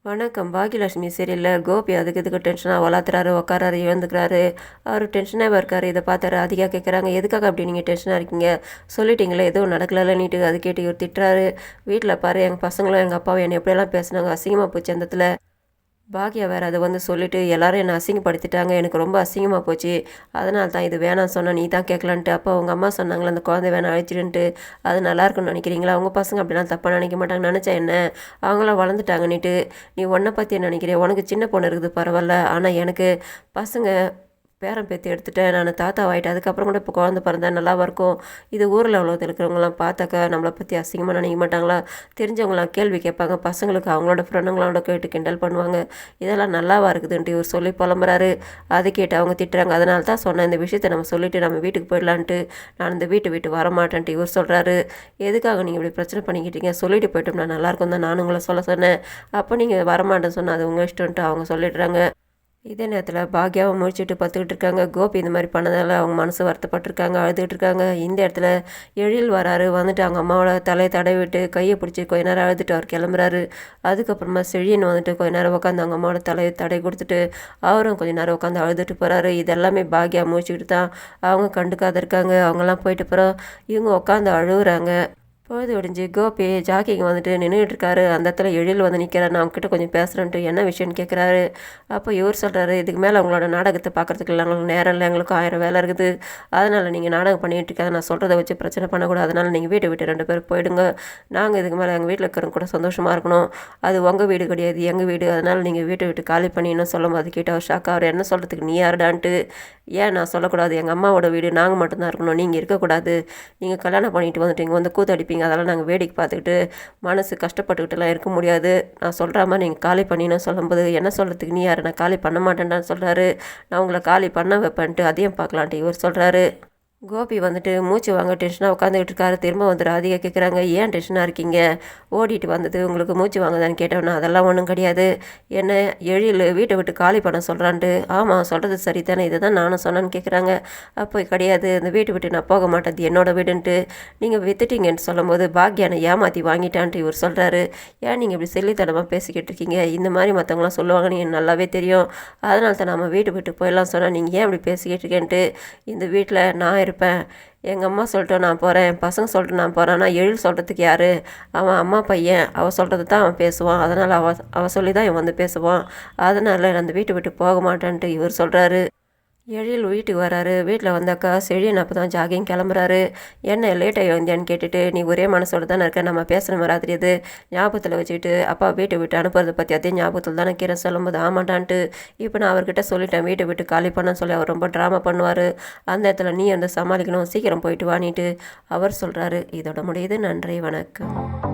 வணக்கம். பாக்கியலட்சுமி சரியில்ல. கோபி அதுக்கு இதுக்கு டென்ஷனாக வளர்த்துறாரு, உட்காராரு, எழுந்துக்கிறாரு. அவர் டென்ஷனாக இருக்காரு. இதை பார்த்தாரு. அதிகா கேட்குறாங்க, எதுக்காக அப்படி நீங்கள் டென்ஷனாக இருக்கீங்க? சொல்லிட்டீங்களே எதுவும் நடக்கலன்னுட்டு அது கேட்டு இவர் திட்டுறாரு. வீட்டில் பாரு, எங்கள் பசங்களும் எங்கள் அப்பாவும் என்னை எப்படியெல்லாம் பேசுனாங்க, அசிங்கமாக போச்சு அந்த இடத்துல. பாக்கியா வேறு அதை சொல்லிவிட்டு எல்லாரும் என்னை அசிங்கப்படுத்திட்டாங்க, எனக்கு ரொம்ப அசிங்கமாக போச்சு, அதனால தான் இது வேணாம் சொன்னால் நீ தான் கேட்கலான்ட்டு. அப்போ அவங்க அம்மா சொன்னாங்களே அந்த குழந்தை வேணாம் அழிச்சிடுன்ட்டு, அது நல்லா இருக்குன்னு நினைக்கிறீங்களா? அவங்க பசங்க அப்படிலாம் தப்பாக நினைக்க மாட்டாங்க, நினச்சா என்ன, அவங்களாம் வளர்ந்துட்டாங்கன்னுட்டு. நீ உன்னை பற்றி என்ன நினைக்கிறேன்? உனக்கு சின்ன பொண்ணு இருக்குது பரவாயில்ல, ஆனால் எனக்கு பசங்க பேரன் பேத்தி எடுத்துட்டேன், நான் தாத்தா ஆகிட்டேன், அதுக்கப்புறம் கூட இப்போ குழந்த பிறந்தா நல்லாவா இருக்கும்? இது ஊரில் உலகத்தில் இருக்கிறவங்களாம் பார்த்தாக்கா நம்மளை பற்றி அசிங்கமாக நினைக்க மாட்டாங்களா? தெரிஞ்சவங்களாம் கேள்வி கேட்பாங்க, பசங்களுக்கு அவங்களோட ஃப்ரெண்டுங்களோட கேட்டு கிண்டல் பண்ணுவாங்க, இதெல்லாம் நல்லாவா இருக்குதுன்ட்டு இவர் சொல்லி புலம்புறாரு. அது கேட்டு அவங்க திட்டுறாங்க. அதனால தான் சொன்னேன், இந்த விஷயத்தை நம்ம சொல்லிவிட்டு நம்ம வீட்டுக்கு போயிடலான்ட்டு, நான் இந்த வீட்டை விட்டு வரமாட்டேன்ட்டு இவர் சொல்கிறாரு. எதுக்காக நீங்கள் இப்படி பிரச்சனை பண்ணிக்கிட்டீங்க? சொல்லிட்டு போய்ட்டோம்னா நல்லாயிருக்கும் தான் நானும் உங்களை சொல்ல சொன்னேன், அப்போ நீங்கள் வரமாட்டேன்னு சொன்னால் அது உங்கள் இஷ்டம்ன்ட்டு அவங்க சொல்லிடுறாங்க. இதே நேரத்தில் பாக்யாவை முடிச்சுட்டு பத்துக்கிட்டு இருக்காங்க. கோபி இந்த மாதிரி பண்ணதால் அவங்க மனசு வருத்தப்பட்டிருக்காங்க, அழுதுகிட்டு இருக்காங்க. இந்த இடத்துல எழில் வராரு. வந்துட்டு அவங்க அம்மாவோட தலையை தடவிட்டு கையை பிடிச்சி கொஞ்ச நேரம் அழுதுட்டு அவர் கிளம்புறாரு. அதுக்கப்புறமா செழியன் வந்துட்டு கொஞ்ச நேரம் உட்காந்து அவங்க அம்மாவோட தலையை தடை கொடுத்துட்டு அவரும் கொஞ்ச நேரம் உட்காந்து அழுதுட்டு போகிறாரு. இதெல்லாமே பாக்யா முடிச்சுக்கிட்டு தான் அவங்க கண்டுக்காத இருக்காங்க. அவங்கெல்லாம் போயிட்டு அப்புறம் இவங்க உட்காந்து அழுகுறாங்க. பொழுது ஒடிஞ்சு கோபி ஜாக்கிங் வந்துட்டு நின்றுட்டு இருக்காரு. அந்த இடத்துல எழில் நிற்கிறார். நான் அவங்ககிட்ட கொஞ்சம் பேசுகிறேன்ட்டு என்ன விஷயம்னு கேட்குறாரு. அப்போ இவர் சொல்கிறாரு, இதுக்கு மேலே அவங்களோட நாடகத்தை பார்க்குறதுக்கு இல்லை, எங்களுக்கு நேரம் இல்லை, எங்களுக்கும் 1000 வேலை இருக்குது, அதனால் நீங்கள் நாடகம் பண்ணிகிட்டு இருக்காது, நான் சொல்கிறத வச்சு பிரச்சனை பண்ணக்கூடாது, அதனால் நீங்கள் வீட்டை விட்டு 2 பேர் போயிடுங்க, நாங்கள் இதுக்கு மேலே எங்கள் வீட்டில் இருக்கிறவங்க கூட சந்தோஷமாக இருக்கணும், அது உங்கள் வீடு கிடையாது, எங்கள் வீடு, அதனால் நீங்கள் வீட்டை விட்டு காலி பண்ணின்னு சொல்லும் போது கேட்டு அவர் ஷாக்கா, அவர் என்ன சொல்கிறதுக்கு நீ யாருடான்ட்டு. ஏன் நான் சொல்லக்கூடாது, எங்கள் அம்மாவோட வீடு, நாங்கள் மட்டும்தான் இருக்கணும், நீங்கள் இருக்கக்கூடாது, நீங்கள் கல்யாணம் பண்ணிட்டு வந்துட்டீங்க, கூத்தடிப்பீங்க, அதெல்லாம் நாங்கள் வேடிக்கை பார்த்துக்கிட்டு மனசு கஷ்டப்பட்டுக்கிட்டுலாம் இருக்க முடியாது, நான் சொல்கிற மாதிரி நீங்கள் காலி பண்ணின்னு சொல்லும்போது என்ன சொல்கிறதுக்கு நீ யார், நான் காலி பண்ண மாட்டேன்டான்னு சொல்கிறாரு. நான் உங்களை காலி பண்ண வைப்பேன்ட்டு அதையும் பார்க்கலான்ட்டு இவர் சொல்கிறாரு. கோபி வந்துட்டு மூச்சு வாங்க டென்ஷனாக உட்காந்துக்கிட்டு இருக்காரு. திரும்ப வந்து ராதிகா கேட்குறாங்க, ஏன் டென்ஷனாக இருக்கீங்க? ஓடிட்டு வந்தது உங்களுக்கு மூச்சு வாங்குதான்னு கேட்டோன்னா அதெல்லாம் ஒன்றும் கிடையாது, என்ன எழில் வீட்டை விட்டு காலி பண்ண சொல்கிறான்ட்டு. ஆமாம் சொல்கிறது சரி தானே, இதை தான் நானும் சொன்னேன்னு கேட்குறாங்க. அப்போ கிடையாது, இந்த வீட்டை விட்டு நான் போக மாட்டேன், என்னோட வீடுன்ட்டு நீங்கள் வித்துட்டீங்கன்னு சொல்லும்போது பாக்யானை ஏமாற்றி வாங்கிட்டான்ட்டு இவர் சொல்கிறாரு. ஏன் நீங்கள் இப்படி செல்லித்தனமாக பேசிக்கிட்டு இருக்கீங்க? இந்த மாதிரி மற்றவங்களாம் சொல்லுவாங்கன்னு எனக்கு நல்லாவே தெரியும், அதனால தான் நம்ம வீட்டை விட்டு போயிடலாம் சொன்னால் நீங்கள் ஏன் இப்படி பேசிக்கிட்டு இருக்கேன்ட்டு. இந்த வீட்டில் நான் இருப்பேன், எங்கள் அம்மா சொல்லிட்டு நான் போகிறேன், பசங்க சொல்லிட்டு நான் போகிறேன், ஆனால் எழில் சொல்கிறதுக்கு யார்? அவன் அம்மா பையன், அவள் சொல்கிறது தான் அவன் பேசுவான், அதனால் அவள் சொல்லி தான் இவன் பேசுவான், அதனால் நான் அந்த வீட்டை விட்டு போக மாட்டேன்ட்டு இவர் சொல்கிறாரு. எழில் வீட்டுக்கு வராரு. வீட்டில் வந்தாக்கா செழியன் அப்போ தான் ஜாகிங் கிளம்புறாரு. என்ன லேட்டாக எழுந்தியான்னு கேட்டுட்டு, நீ ஒரே மனசோடு தானே இருக்க, நம்ம பேசுகிற ராத்திரி அது ஞாபகத்தில் வச்சுக்கிட்டு அப்பா வீட்டை விட்டு அனுப்புறதை பற்றி அதே ஞாபகத்தில் தானே கீரை சொல்லும்போது ஆமாட்டான்ட்டு. இப்போ நான் அவர்கிட்ட சொல்லிட்டேன் வீட்டை விட்டு காலி பண்ண சொல்லி, அவர் ரொம்ப ட்ராமா பண்ணுவார், அந்த இடத்துல நீ சமாளிக்கணும், சீக்கிரம் போயிட்டு வாணிட்டு அவர் சொல்கிறாரு. இதோட முடியுது. நன்றி, வணக்கம்.